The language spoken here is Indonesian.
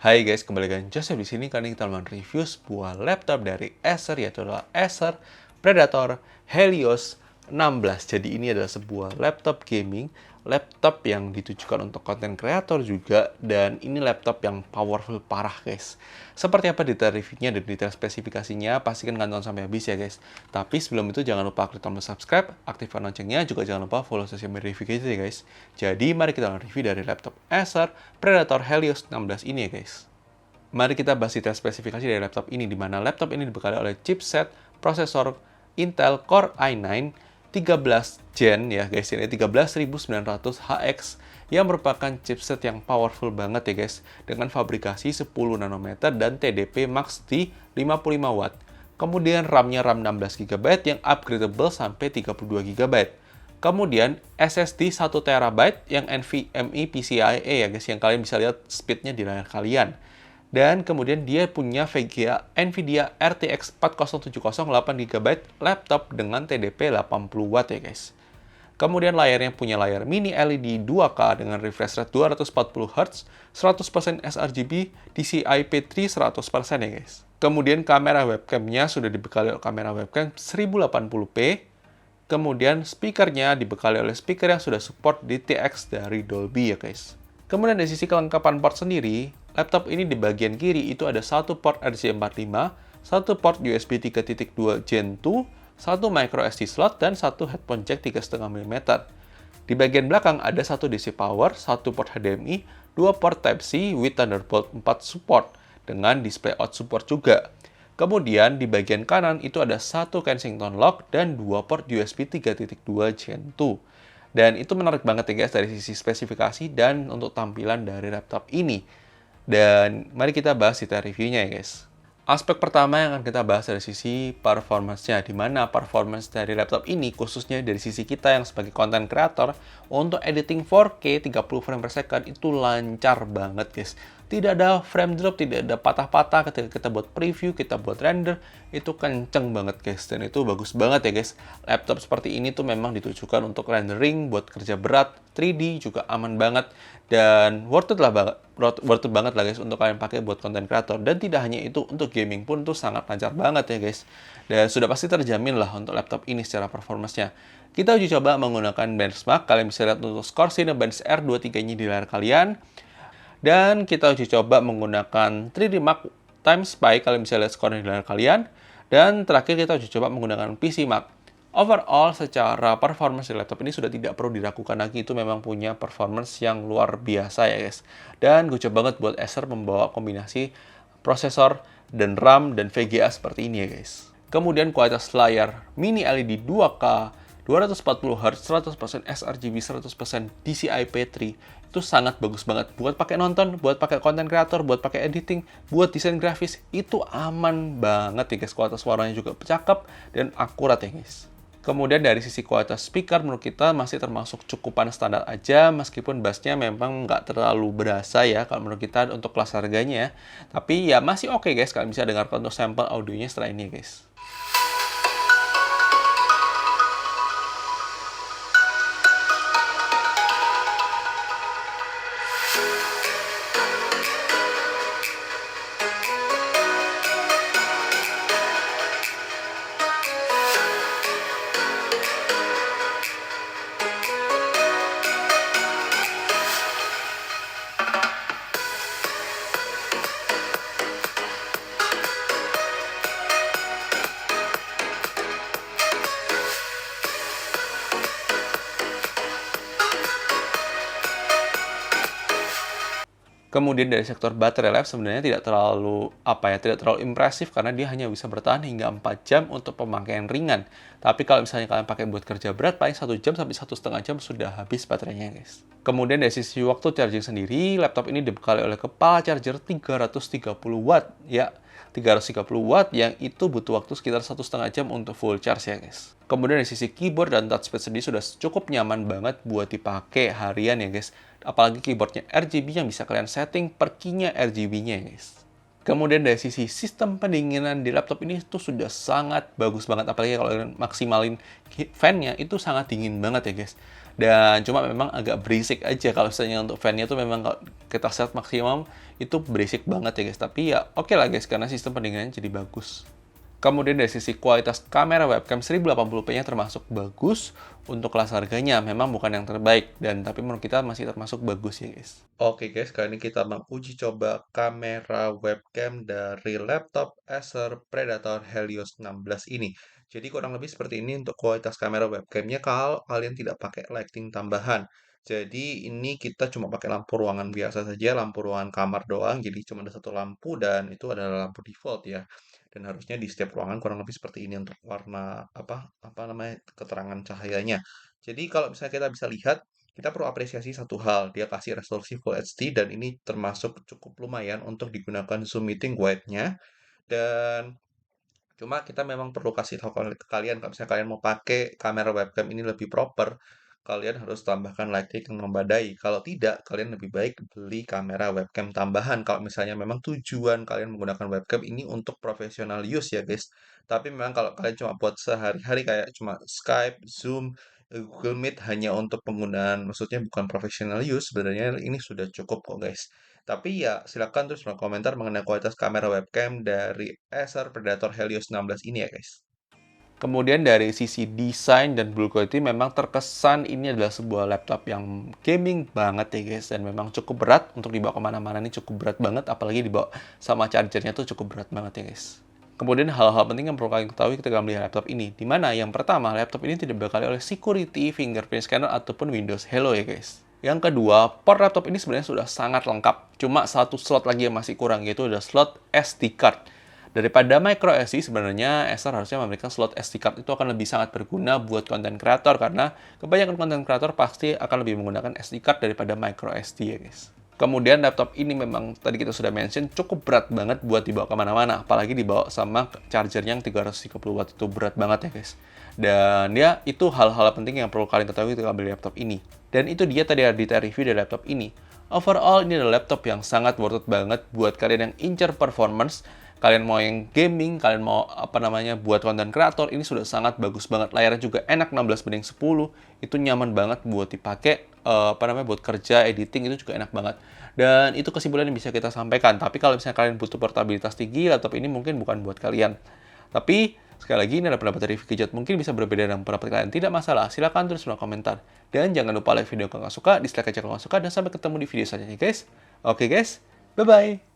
Hai guys, kembali dengan Joseph di sini. Kali ini kita akan review sebuah laptop dari Acer, yaitu adalah Acer Predator Helios 16. Jadi ini adalah sebuah laptop gaming, laptop yang ditujukan untuk konten kreator juga, dan ini laptop yang powerful parah guys. Seperti apa detail reviewnya dan detail spesifikasinya, pastikan kalian tonton sampai habis ya guys. Tapi sebelum itu jangan lupa klik tombol subscribe, aktifkan loncengnya, juga jangan lupa follow sosial media review kita ya guys. Jadi mari kita review dari laptop Acer Predator Helios 16 ini ya guys. Mari kita bahas detail spesifikasi dari laptop ini, di mana laptop ini dibekali oleh chipset prosesor Intel Core i9 13 Gen ya guys, ini 13900HX yang merupakan chipset yang powerful banget ya guys, dengan fabrikasi 10 nanometer dan TDP max di 55 watt. Kemudian RAM-nya RAM 16GB yang upgradable sampai 32GB. Kemudian SSD 1 TB yang NVMe PCIe ya guys, yang kalian bisa lihat speednya di layar kalian. Dan kemudian dia punya VGA NVIDIA RTX 4070 8GB laptop dengan TDP 80 watt ya guys. Kemudian layarnya punya layar mini LED 2K dengan refresh rate 240Hz, 100% sRGB, DCI-P3 100% ya guys. Kemudian kamera webcamnya sudah dibekali kamera webcam 1080p. Kemudian speakernya dibekali oleh speaker yang sudah support DTX dari Dolby ya guys. Kemudian dari sisi kelengkapan port sendiri, laptop ini di bagian kiri itu ada satu port RJ45, satu port USB 3.2 Gen 2, satu micro SD slot, dan satu headphone jack 3,5 mm. Di bagian belakang ada satu DC power, satu port HDMI, dua port Type-C with Thunderbolt 4 support, dengan display out support juga. Kemudian di bagian kanan itu ada satu Kensington lock dan dua port USB 3.2 Gen 2. Dan itu menarik banget ya guys dari sisi spesifikasi dan untuk tampilan dari laptop ini. Dan mari kita bahas detail reviewnya ya guys. Aspek pertama yang akan kita bahas dari sisi performance-nya, di mana performance dari laptop ini khususnya dari sisi kita yang sebagai content creator untuk editing 4K 30 frame per second itu lancar banget guys. Tidak ada frame drop, tidak ada patah-patah ketika kita buat preview, kita buat render, itu kenceng banget guys, dan itu bagus banget ya guys. Laptop seperti ini tuh memang ditujukan untuk rendering, buat kerja berat, 3D juga aman banget, dan worth it banget lah guys untuk kalian pakai buat content creator. Dan tidak hanya itu, untuk gaming pun tuh sangat lancar banget ya guys. Dan sudah pasti terjamin lah untuk laptop ini secara performance-nya. Kita uji coba menggunakan benchmark, kalian bisa lihat untuk skor Cinebench R23-nya di layar kalian. Dan kita uji coba menggunakan 3D Mark Time Spy, kalian bisa lihat skornya di layar kalian. Dan terakhir kita uji coba menggunakan PC Mark. Overall, secara performance di laptop ini sudah tidak perlu diragukan lagi, itu memang punya performance yang luar biasa ya guys. Dan gue coba banget buat Acer membawa kombinasi prosesor dan RAM dan VGA seperti ini ya guys. Kemudian kualitas layar mini LED 2K, 240Hz, 100% sRGB, 100% DCI-P3 itu sangat bagus banget buat pakai nonton, buat pakai content creator, buat pakai editing, buat desain grafis, itu aman banget ya guys. Kualitas suaranya juga cakep dan akurat ya guys. Kemudian dari sisi kualitas speaker menurut kita masih termasuk cukupan standar aja, meskipun bassnya memang nggak terlalu berasa ya kalau menurut kita untuk kelas harganya. Tapi ya masih oke guys, kalian bisa dengarkan untuk sampel audionya setelah ini ya guys. Kemudian dari sektor baterai life sebenarnya tidak terlalu impresif karena dia hanya bisa bertahan hingga 4 jam untuk pemakaian ringan. Tapi kalau misalnya kalian pakai buat kerja berat, paling 1 jam sampai 1,5 jam sudah habis baterainya guys. Kemudian dari sisi waktu charging sendiri, laptop ini dibekali oleh kepala charger 330 watt ya. 330 watt yang itu butuh waktu sekitar 1,5 jam untuk full charge ya guys. Kemudian dari sisi keyboard dan touchpad sendiri sudah cukup nyaman banget buat dipakai harian ya guys. Apalagi keyboardnya RGB yang bisa kalian setting per key-nya RGB-nya guys. Kemudian dari sisi sistem pendinginan di laptop ini tuh sudah sangat bagus banget, apalagi kalau kalian maksimalin fan-nya itu sangat dingin banget ya guys. Dan cuma memang agak berisik aja kalau misalnya untuk fan-nya tuh memang kalau kita set maksimum itu berisik banget ya guys. Tapi ya oke lah guys, karena sistem pendinginannya jadi bagus. Kemudian dari sisi kualitas kamera webcam 1080p-nya termasuk bagus. Untuk kelas harganya memang bukan yang terbaik, dan tapi menurut kita masih termasuk bagus ya guys. Oke guys, kali ini kita menguji coba kamera webcam dari laptop Acer Predator Helios 16 ini. Jadi kurang lebih seperti ini untuk kualitas kamera webcamnya kalau kalian tidak pakai lighting tambahan. Jadi ini kita cuma pakai lampu ruangan biasa saja, lampu ruangan kamar doang. Jadi cuma ada satu lampu dan itu adalah lampu default ya. Dan harusnya di setiap ruangan kurang lebih seperti ini untuk warna apa namanya keterangan cahayanya. Jadi kalau misalnya kita bisa lihat, kita perlu apresiasi satu hal, dia kasih resolusi Full HD dan ini termasuk cukup lumayan untuk digunakan Zoom meeting wide-nya. Dan cuma kita memang perlu kasih tahu ke kalian kalau misalnya kalian mau pakai kamera webcam ini lebih proper, kalian harus tambahkan lighting yang membadai. Kalau tidak, kalian lebih baik beli kamera webcam tambahan. Kalau misalnya memang tujuan kalian menggunakan webcam ini untuk professional use ya guys. Tapi memang kalau kalian cuma buat sehari-hari kayak cuma Skype, Zoom, Google Meet hanya untuk penggunaan, maksudnya bukan professional use, sebenarnya ini sudah cukup kok guys. Tapi ya silakan terus berkomentar mengenai kualitas kamera webcam dari Acer Predator Helios 16 ini ya guys. Kemudian dari sisi desain dan build quality memang terkesan ini adalah sebuah laptop yang gaming banget ya guys. Dan memang cukup berat untuk dibawa kemana-mana, ini cukup berat banget. Apalagi dibawa sama chargernya tuh cukup berat banget ya guys. Kemudian hal-hal penting yang perlu kalian ketahui ketika membeli laptop ini. Dimana yang pertama, laptop ini tidak dibekali oleh security, fingerprint scanner, ataupun Windows Hello ya guys. Yang kedua, port laptop ini sebenarnya sudah sangat lengkap. Cuma satu slot lagi yang masih kurang, yaitu ada slot SD card. Daripada micro SD, sebenarnya Acer harusnya memberikan slot SD card. Itu akan lebih sangat berguna buat konten kreator, karena kebanyakan konten kreator pasti akan lebih menggunakan SD card daripada micro SD ya guys. Kemudian laptop ini memang tadi kita sudah mention cukup berat banget buat dibawa kemana-mana. Apalagi dibawa sama chargernya yang 330 watt, itu berat banget ya guys. Dan ya itu hal-hal penting yang perlu kalian ketahui ketika beli laptop ini. Dan itu dia tadi detail review dari laptop ini. Overall ini adalah laptop yang sangat worth it banget buat kalian yang incer performance. Kalian mau yang gaming, kalian mau buat konten kreator, ini sudah sangat bagus banget. Layarnya juga enak 16:10, itu nyaman banget buat dipakai buat kerja, editing itu juga enak banget. Dan itu kesimpulan yang bisa kita sampaikan. Tapi kalau misalnya kalian butuh portabilitas tinggi, laptop ini mungkin bukan buat kalian. Tapi sekali lagi ini adalah pendapat dari Vicky Jot, mungkin bisa berbeda dengan pendapat kalian. Tidak masalah, silahkan tulis di komentar. Dan jangan lupa like video kalau nggak suka, dislike aja kalau nggak suka, dan sampai ketemu di video selanjutnya guys. Oke guys, bye-bye.